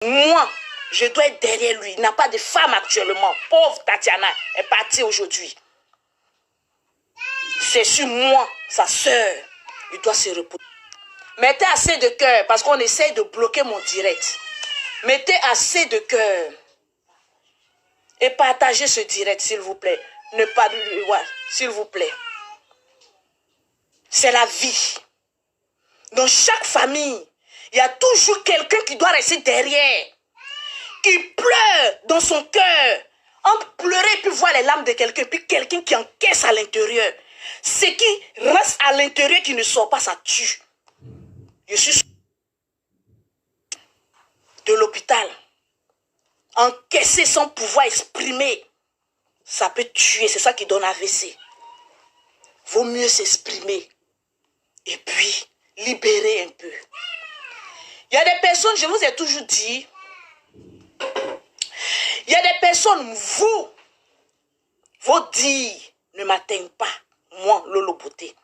Moi, je dois être derrière lui. Il n'a pas de femme actuellement. Pauvre Tatiana est partie aujourd'hui. C'est sur moi, sa soeur. Il doit se reposer. Mettez assez de cœur parce qu'on essaie de bloquer mon direct. Mettez assez de cœur. Et partagez ce direct, s'il vous plaît. Ne pas... Ouais, s'il vous plaît. C'est la vie. Dans chaque famille, il y a toujours quelqu'un qui doit rester derrière. Qui pleure dans son cœur. Entre pleurer et puis voir les larmes de quelqu'un, puis quelqu'un qui encaisse à l'intérieur. Ce qui reste à l'intérieur qui ne sort pas, ça tue. Je suis de l'hôpital. Encaisser sans pouvoir exprimer, ça peut tuer. C'est ça qui donne AVC. Vaut mieux s'exprimer. Et puis, libérer un peu. Il y a des personnes, je vous ai toujours dit, il y a des personnes, vos dires ne m'atteignent pas. Moi, Lolo Beauté.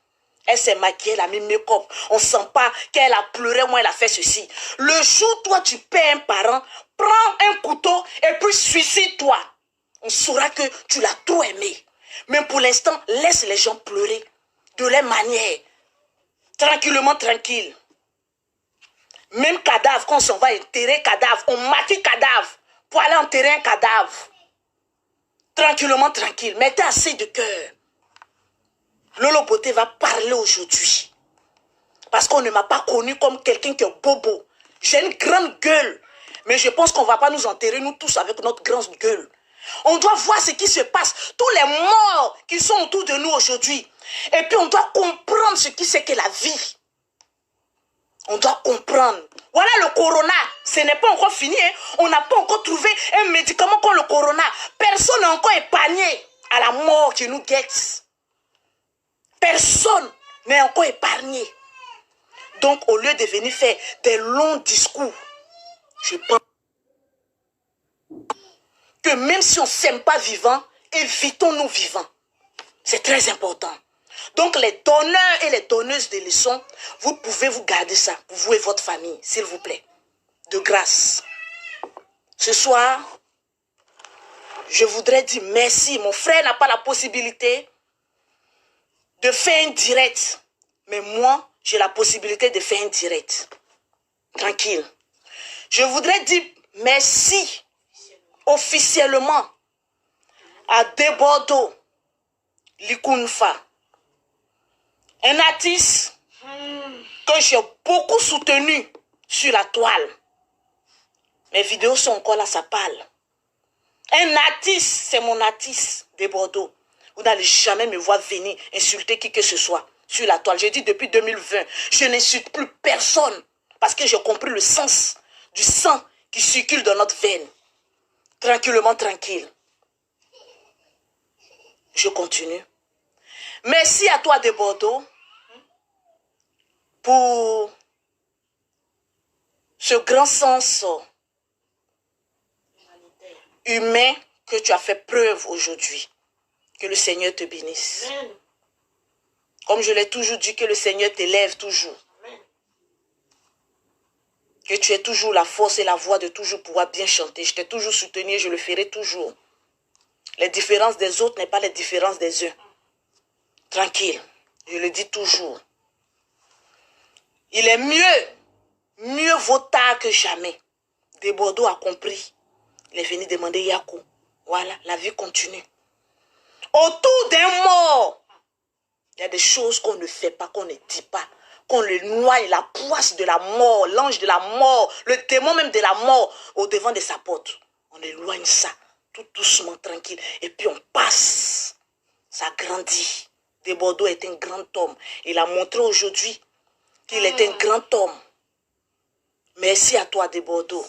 Elle s'est maquillée, elle a mis make-up. On ne sent pas qu'elle a pleuré, moi elle a fait ceci. Le jour, toi, tu perds un parent, prends un couteau et puis suicide-toi. On saura que tu l'as trop aimé. Mais pour l'instant, laisse les gens pleurer de leur manière. Tranquillement, tranquille. Même cadavre, quand on s'en va enterrer cadavre, on maquille cadavre pour aller enterrer un cadavre. Tranquillement, tranquille. Mettez assez de cœur. Lolo Beauté va parler aujourd'hui. Parce qu'on ne m'a pas connu comme quelqu'un qui est bobo. J'ai une grande gueule. Mais je pense qu'on ne va pas nous enterrer, nous tous, avec notre grande gueule. On doit voir ce qui se passe. Tous les morts qui sont autour de nous aujourd'hui. Et puis on doit comprendre ce qui c'est que la vie. On doit comprendre. Voilà le corona. Ce n'est pas encore fini. Hein. On n'a pas encore trouvé un médicament contre le corona. Personne n'est encore épargné à la mort qui nous guette. Personne n'est encore épargné. Donc, au lieu de venir faire des longs discours, je pense que même si on ne s'aime pas vivant, évitons-nous vivants. C'est très important. Donc, les donneurs et les donneuses de leçons, vous pouvez vous garder ça pour vous et votre famille, s'il vous plaît. De grâce. Ce soir, je voudrais dire merci. Mon frère n'a pas la possibilité de faire un direct. Mais moi, j'ai la possibilité de faire un direct. Tranquille. Je voudrais dire merci officiellement à Debordo Likunfa. Un artiste que j'ai beaucoup soutenu sur la toile. Mes vidéos sont encore là, ça parle. Un artiste, c'est mon artiste de Bordeaux. Vous n'allez jamais me voir venir insulter qui que ce soit sur la toile. J'ai dit depuis 2020, je n'insulte plus personne parce que j'ai compris le sens du sang qui circule dans notre veine. Tranquillement, tranquille. Je continue. Merci à toi de Bordeaux pour ce grand sens humain que tu as fait preuve aujourd'hui. Que le Seigneur te bénisse. Comme je l'ai toujours dit, que le Seigneur t'élève toujours. Que tu aies toujours la force et la voix de toujours pouvoir bien chanter. Je t'ai toujours soutenu et je le ferai toujours. Les différences des autres n'est pas les différences des uns. Tranquille, je le dis toujours. Il est mieux vaut tard que jamais. De Bordeaux a compris. Il est venu demander Yako. Voilà, la vie continue. Autour d'un mort, il y a des choses qu'on ne fait pas, qu'on ne dit pas. Qu'on le noie, la poisse de la mort, l'ange de la mort, le démon même de la mort au devant de sa porte. On éloigne ça, tout doucement, tranquille. Et puis on passe. Ça grandit. De Bordeaux est un grand homme. Il a montré aujourd'hui qu'il est un grand homme. Merci à toi, de Bordeaux,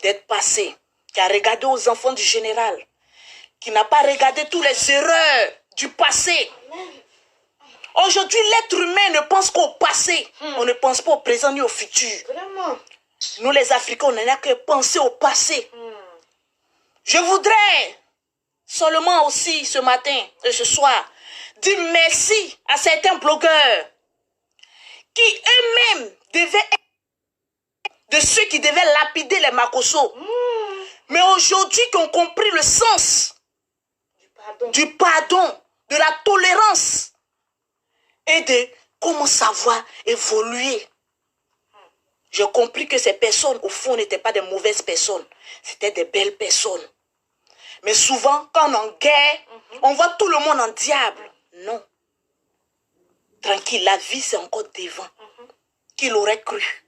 d'être passé, qui a regardé aux enfants du général, qui n'a pas regardé toutes les erreurs du passé. Aujourd'hui, l'être humain ne pense qu'au passé. On ne pense pas au présent ni au futur. Vraiment. Nous, les Africains, on n'a que penser au passé. Je voudrais seulement aussi ce matin et ce soir dire merci à certains blogueurs qui eux-mêmes devaient être de ceux qui devaient lapider les Makosso. Mais aujourd'hui, qui ont compris le sens du pardon, de la tolérance et de comment savoir évoluer. J'ai compris que ces personnes, au fond, n'étaient pas des mauvaises personnes. C'était des belles personnes. Mais souvent, quand on est en guerre, on voit tout le monde en diable. Non. Tranquille, la vie, c'est encore devant. Qui l'aurait cru?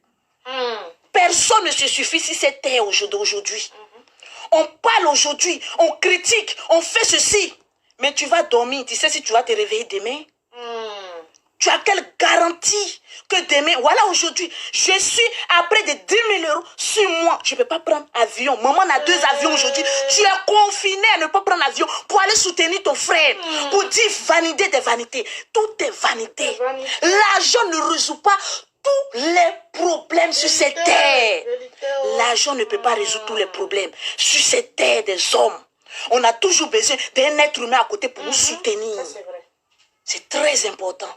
Personne ne se suffit si c'est terre aujourd'hui. On parle aujourd'hui, on critique, on fait ceci. Mais tu vas dormir, tu sais si tu vas te réveiller demain? Tu as quelle garantie que demain, voilà aujourd'hui, je suis après de 10 000 euros sur moi. Je ne peux pas prendre avion. Maman a 2 avions aujourd'hui. Tu es confiné à ne pas prendre avion pour aller soutenir ton frère. Pour dire vanité des vanités. Tout est vanité. L'argent ne résout pas tous les problèmes sur cette terre. L'argent ne peut pas résoudre tous les problèmes sur cette terre des hommes. On a toujours besoin d'un être humain à côté pour nous soutenir. C'est très important.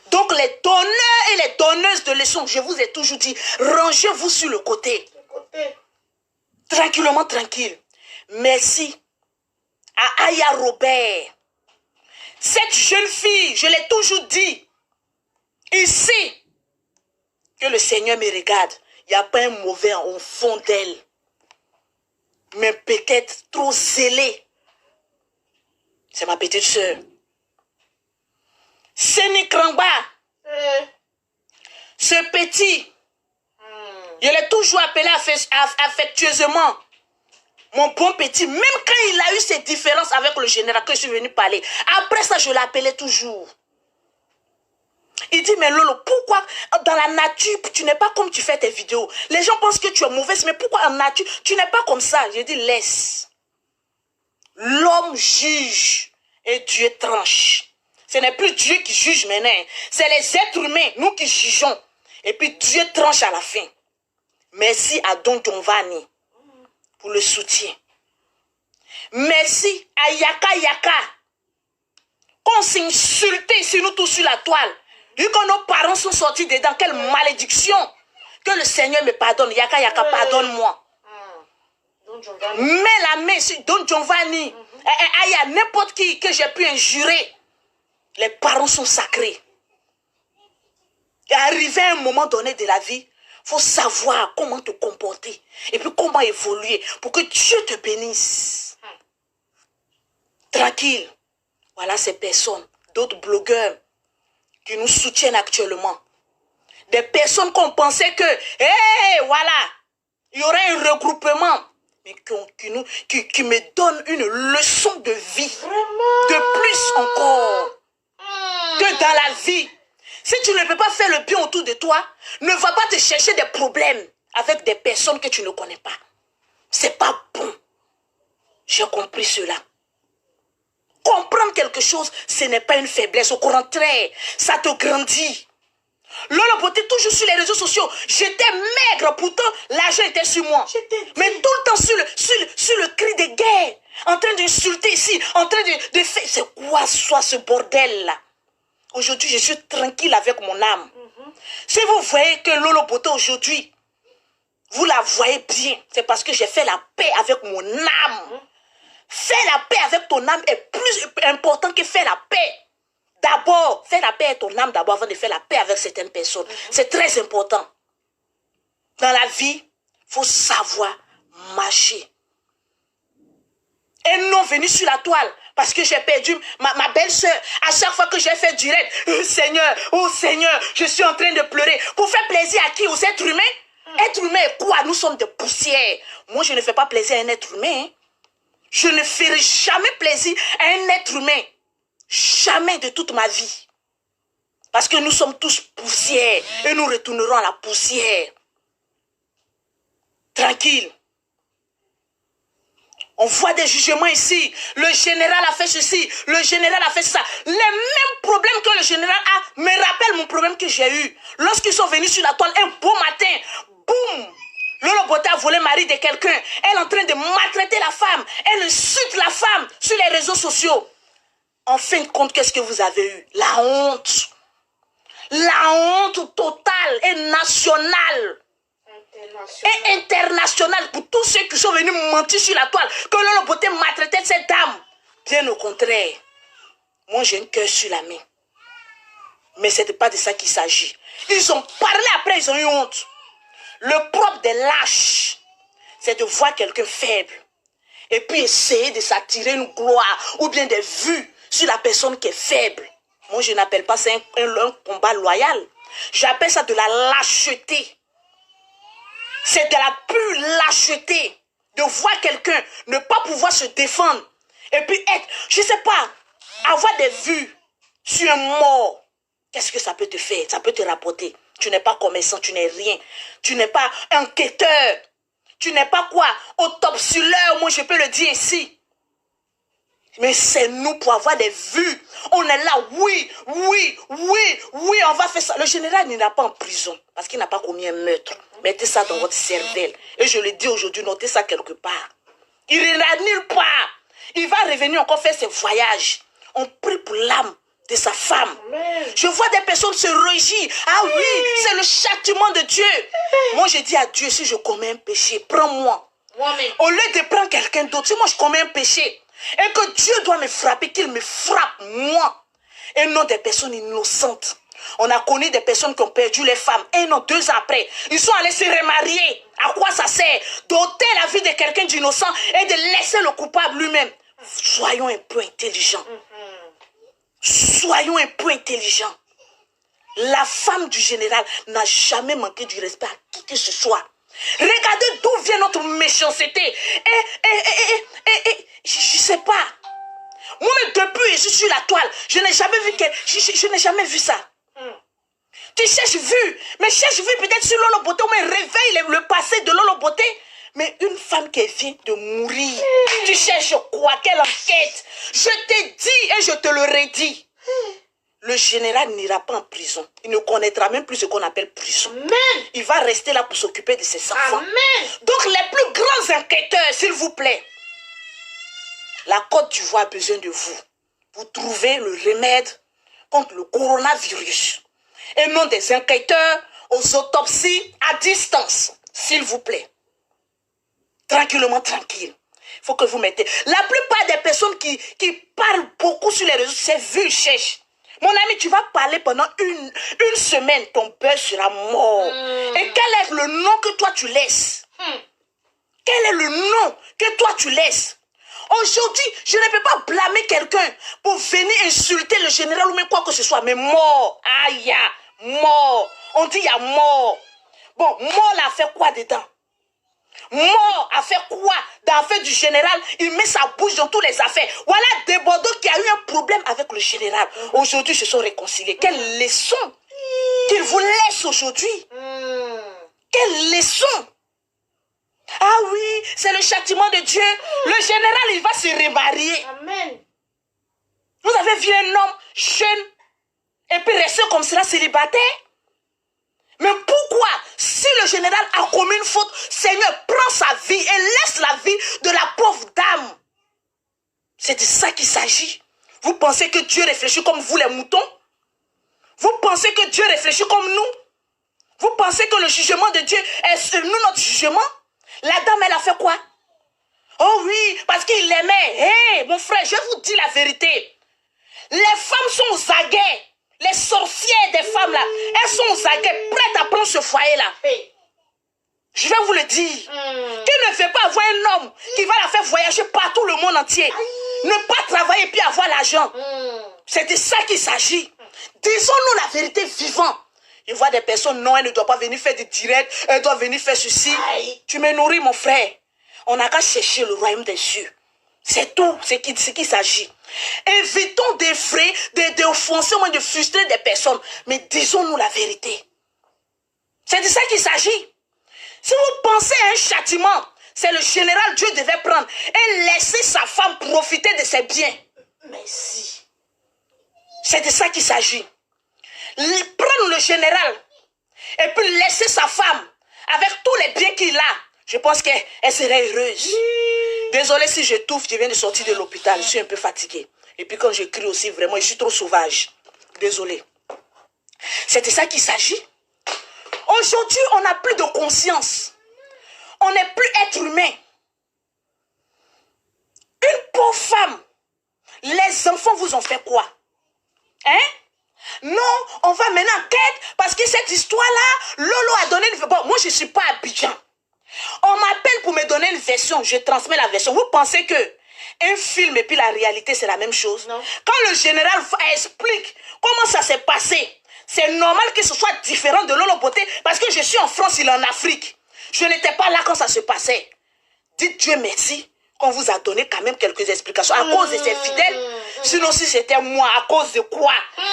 Donc les donneurs et les donneuses de leçons, je vous ai toujours dit, rangez-vous sur le côté. Tranquillement, tranquille. Merci à Aya Robert. Cette jeune fille, je l'ai toujours dit, ici, que le Seigneur me regarde. Il n'y a pas un mauvais au fond d'elle. Mais peut-être trop zélé. C'est ma petite soeur. Séni Krangba. Ce petit, je l'ai toujours appelé affectueusement. Mon bon petit, même quand il a eu ses différences avec le général que je suis venu parler, après ça, je l'appelais toujours. Il dit, mais Lolo, pourquoi dans la nature, tu n'es pas comme tu fais tes vidéos? Les gens pensent que tu es mauvaise, mais pourquoi en nature, tu n'es pas comme ça? Je dis, laisse. L'homme juge et Dieu tranche. Ce n'est plus Dieu qui juge maintenant. C'est les êtres humains, nous qui jugeons. Et puis Dieu tranche à la fin. Merci à Don Giovanni pour le soutien. Merci à Yaka Yaka. Qu'on s'est insulté ici, nous tous sur la toile. Vu que nos parents sont sortis dedans, quelle malédiction. Que le Seigneur me pardonne. Yaka Yaka, pardonne-moi. Mets la main sur Don Giovanni. Il y a n'importe qui que j'ai pu injurer. Les parents sont sacrés. Et arrivé à un moment donné de la vie, il faut savoir comment te comporter. Et puis comment évoluer pour que Dieu te bénisse. Tranquille. Voilà ces personnes, d'autres blogueurs qui nous soutiennent actuellement. Des personnes qu'on pensait que, hé, voilà, il y aurait un regroupement. Mais qui me donnent une leçon de vie. Vraiment? De plus encore. Que dans la vie. Si tu ne peux pas faire le bien autour de toi, ne va pas te chercher des problèmes avec des personnes que tu ne connais pas. C'est pas bon. J'ai compris cela. Comprendre quelque chose, ce n'est pas une faiblesse. Au contraire, ça te grandit. Lola Beauté, toujours sur les réseaux sociaux. J'étais maigre, pourtant l'argent était sur moi. Mais tout le temps sur le cri de guerre. En train d'insulter ici, en train de faire... C'est quoi soit ce bordel-là? Aujourd'hui, je suis tranquille avec mon âme. Si vous voyez que Lolo Beauté aujourd'hui, vous la voyez bien, c'est parce que j'ai fait la paix avec mon âme. Faire la paix avec ton âme est plus important que faire la paix. D'abord, faire la paix avec ton âme d'abord avant de faire la paix avec certaines personnes. C'est très important. Dans la vie, il faut savoir marcher. Et non venir sur la toile parce que j'ai perdu ma belle-sœur. À chaque fois que j'ai fait direct, oh Seigneur, je suis en train de pleurer. Pour faire plaisir à qui? Aux êtres humains? Être humain est quoi? Nous sommes des poussières. Moi, je ne fais pas plaisir à un être humain. Hein. Je ne ferai jamais plaisir à un être humain. Jamais de toute ma vie. Parce que nous sommes tous poussières. Et nous retournerons à la poussière. Tranquille. On voit des jugements ici. Le général a fait ceci. Le général a fait ça. Les mêmes problèmes que le général a me rappellent mon problème que j'ai eu. Lorsqu'ils sont venus sur la toile un beau matin. Boum! Lolo Beauté a volé le mari de quelqu'un. Elle est en train de maltraiter la femme. Elle insulte la femme sur les réseaux sociaux. En fin de compte, qu'est-ce que vous avez eu? La honte. La honte totale et nationale. Et international pour tous ceux qui sont venus mentir sur la toile, que Lolo Beauté maltraitait cette dame. Bien au contraire. Moi, j'ai un cœur sur la main. Mais ce n'était pas de ça qu'il s'agit. Ils ont parlé après, ils ont eu honte. Le propre des lâches, c'est de voir quelqu'un faible. Et puis essayer de s'attirer une gloire ou bien des vues sur la personne qui est faible. Moi, je n'appelle pas ça un combat loyal. J'appelle ça de la lâcheté. C'est de la pure lâcheté. De voir quelqu'un ne pas pouvoir se défendre. Et puis être, je ne sais pas, avoir des vues sur un mort. Qu'est-ce que ça peut te faire? Ça peut te rapporter. Tu n'es pas commerçant, tu n'es rien. Tu n'es pas enquêteur. Tu n'es pas quoi? Autopsieur, moi je peux le dire ici. Mais c'est nous pour avoir des vues. On est là, oui, on va faire ça. Le général n'ira pas en prison parce qu'il n'a pas commis un meurtre. Mettez ça dans votre cervelle. Et je le dis aujourd'hui, notez ça quelque part. Il n'ira nulle part. Il va revenir encore faire ses voyages. On prie pour l'âme de sa femme. Amen. Je vois des personnes se réjouir. Ah oui, c'est le châtiment de Dieu. Moi, je dis à Dieu, si je commets un péché, prends-moi. Au lieu de prendre quelqu'un d'autre, si moi je commets un péché, et que Dieu doit me frapper, qu'il me frappe, moi. Et non des personnes innocentes. On a connu des personnes qui ont perdu les femmes. 1 an, 2 ans après, ils sont allés se remarier. À quoi ça sert? D'ôter la vie de quelqu'un d'innocent et de laisser le coupable lui-même. Soyons un peu intelligents. Soyons un peu intelligents. La femme du général n'a jamais manqué du respect à qui que ce soit. Regardez d'où vient notre méchanceté. Je sais pas. Moi, depuis je suis sur la toile, je n'ai jamais vu je n'ai jamais vu ça. Tu cherches vu, mais cherche vu peut-être sur Lolo Beauté, mais réveille le passé de Lolo Beauté. Mais une femme qui vient de mourir, tu cherches quoi? Quelle enquête? Je te dis et je te le redis. Le général n'ira pas en prison. Il ne connaîtra même plus ce qu'on appelle prison. Amen. Il va rester là pour s'occuper de ses enfants. Amen. Donc les plus grands enquêteurs, s'il vous plaît, la Côte d'Ivoire a besoin de vous pour trouver le remède contre le coronavirus. Et non des enquêteurs aux autopsies à distance. S'il vous plaît. Tranquillement, tranquille. Il faut que vous mettez. La plupart des personnes qui parlent beaucoup sur les réseaux, c'est vu, cherche. Mon ami, tu vas parler pendant une semaine, ton père sera mort. Et quel est le nom que toi tu laisses? Quel est le nom que toi tu laisses? Aujourd'hui, je ne peux pas blâmer quelqu'un pour venir insulter le général ou même quoi que ce soit. Mais mort, aïe, mort. On dit il y a mort. Bon, mort là fait quoi dedans? Mort a fait quoi dans l'affaire du général? Il met sa bouche dans toutes les affaires. Voilà des Bordeaux qui a eu un problème avec le général. Aujourd'hui, ils se sont réconciliés. Quelle leçon qu'il vous laisse aujourd'hui. Quelle leçon. Ah oui, c'est le châtiment de Dieu. Le général, il va se remarier. Amen. Vous avez vu un homme jeune et puis rester comme cela célibataire? Mais pourquoi, si le général a commis une faute, Seigneur, prends sa vie et laisse la vie de la pauvre dame? C'est de ça qu'il s'agit. Vous pensez que Dieu réfléchit comme vous les moutons? Vous pensez que Dieu réfléchit comme nous? Vous pensez que le jugement de Dieu est nous notre jugement? La dame, elle a fait quoi? Oh oui, parce qu'il l'aimait. Hé, mon frère, je vous dis la vérité. Les femmes sont aux aguets. Les sorcières des femmes là, elles sont aux aguets, prêtes à prendre ce foyer-là. Je vais vous le dire. Qui ne fait pas avoir un homme qui va la faire voyager partout le monde entier. Ne pas travailler puis avoir l'argent. C'est de ça qu'il s'agit. Disons-nous la vérité vivant. Je vois des personnes, non, elle ne doit pas venir faire des directs, elle doit venir faire ceci. Tu me nourris, mon frère. On n'a qu'à chercher le royaume des cieux. C'est tout ce qu'il s'agit. Évitons d'effrayer, d'offenser, de frustrer des personnes. Mais disons-nous la vérité. C'est de ça qu'il s'agit. Si vous pensez à un châtiment, c'est le général Dieu devait prendre et laisser sa femme profiter de ses biens. Merci. C'est de ça qu'il s'agit. Prendre le général et puis laisser sa femme avec tous les biens qu'il a. Je pense qu'elle serait heureuse. Désolée si j'étouffe, je viens de sortir de l'hôpital, je suis un peu fatiguée. Et puis quand je crie aussi, vraiment, je suis trop sauvage. Désolée. C'est de ça qu'il s'agit. Aujourd'hui, on n'a plus de conscience. On n'est plus être humain. Une pauvre femme, les enfants vous ont fait quoi? Hein? Non, on va maintenant en quête parce que cette histoire-là, Lolo a donné une... Bon, moi, je ne suis pas à Abidjan. On m'appelle pour me donner une version, je transmets la version. Vous pensez que un film et puis la réalité, c'est la même chose? Non. Quand le général explique comment ça s'est passé, c'est normal que ce soit différent de Lolo Beauté parce que je suis en France, il est en Afrique. Je n'étais pas là quand ça se passait. Dites Dieu merci qu'on vous a donné quand même quelques explications à cause de ces fidèles. Sinon, si c'était moi, à cause de quoi?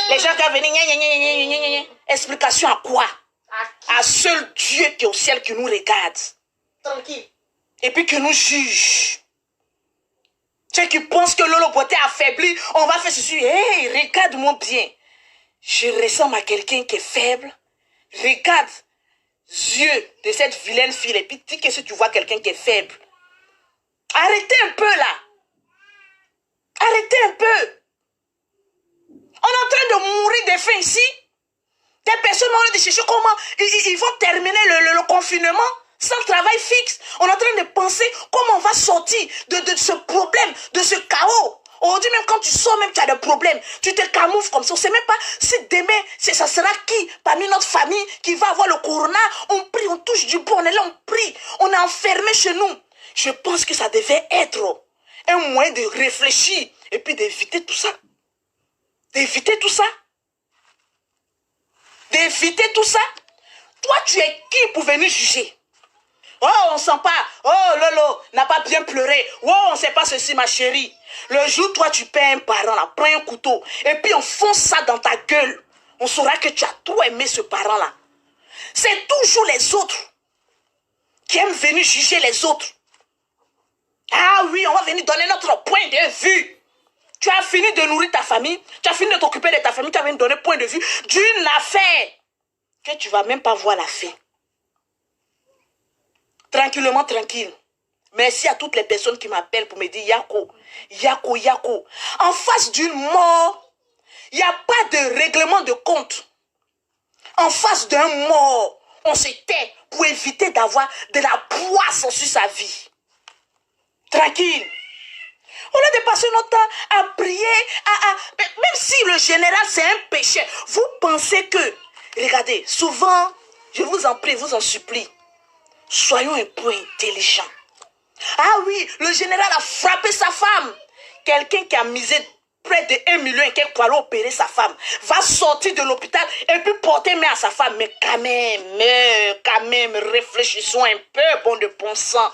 Les gens qui venaient, explication à quoi? À seul Dieu qui est au ciel qui nous regarde. Tranquille. Et puis qui nous juge. Ceux qui pensent que Lolo Beauté affaibli, on va faire ceci. Hey, regarde-moi bien. Je ressemble à quelqu'un qui est faible. Regarde yeux de cette vilaine fille et puis dis que si tu vois quelqu'un qui est faible. Arrêtez un peu là. Arrêtez un peu. On est en train de mourir de faim ici. Des personnes vont aller chercher comment ils vont terminer le confinement sans travail fixe. On est en train de penser comment on va sortir de ce problème, de ce chaos. Aujourd'hui, même quand tu sors, même tu as des problèmes. Tu te camoufles comme ça. On ne sait même pas si demain, ça sera qui parmi notre famille qui va avoir le corona. On prie, on touche du bois, on est là, on prie. On est enfermé chez nous. Je pense que ça devait être un moyen de réfléchir et puis d'éviter tout ça. D'éviter tout ça. D'éviter tout ça. Toi, tu es qui pour venir juger? Oh, on ne sent pas. Oh, Lolo n'a pas bien pleuré. Oh, on ne sait pas ceci, ma chérie. Le jour, toi, tu paies un parent, là, prends un couteau, et puis on fonce ça dans ta gueule. On saura que tu as trop aimé ce parent-là. C'est toujours les autres qui aiment venir juger les autres. Ah oui, on va venir donner notre point de vue. Tu as fini de nourrir ta famille, tu as fini de t'occuper de ta famille, tu as venu donner point de vue d'une affaire que tu ne vas même pas voir la fin. Tranquillement, tranquille. Merci à toutes les personnes qui m'appellent pour me dire Yako, Yako, Yako. En face d'une mort, il n'y a pas de règlement de compte. En face d'un mort, on se tait pour éviter d'avoir de la poisse sur sa vie. Tranquille. Au lieu de passer notre temps à prier, même si le général c'est un péché, vous pensez que, regardez, souvent, je vous en prie, vous en supplie, soyons un peu intelligents. Ah oui, le général a frappé sa femme. Quelqu'un qui a misé près de 1 million et quelqu'un pour aller opérer sa femme va sortir de l'hôpital et puis porter main à sa femme. Mais quand même, réfléchissons un peu, bon de bon sang.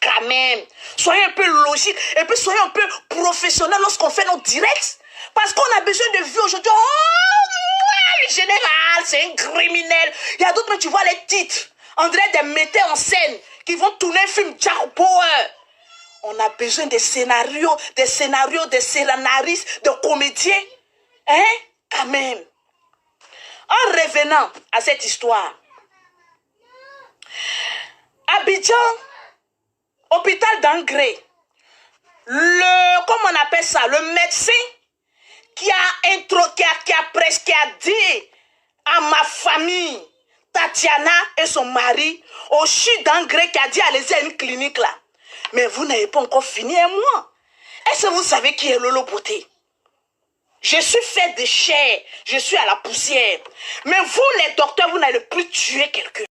Quand même, soyez un peu logique et puis soyez un peu professionnel lorsqu'on fait nos directs. Parce qu'on a besoin de vues aujourd'hui. Oh, le général, c'est un criminel. Il y a d'autres, mais tu vois les titres. On dirait des metteurs en scène qui vont tourner un film Jack Power. On a besoin de scénarios, des scénaristes, de comédiens. Hein? Quand même. En revenant à cette histoire, Abidjan, hôpital d'Angré, comment on appelle ça, le médecin qui a dit à ma famille, Tatiana et son mari, au CHU d'Angré, qui a dit allez-y à une clinique là. Mais vous n'avez pas encore fini un mois. Est-ce que vous savez qui est Lolo Beauté? Je suis fait de chair, je suis à la poussière. Mais vous les docteurs, vous n'allez plus tuer quelqu'un.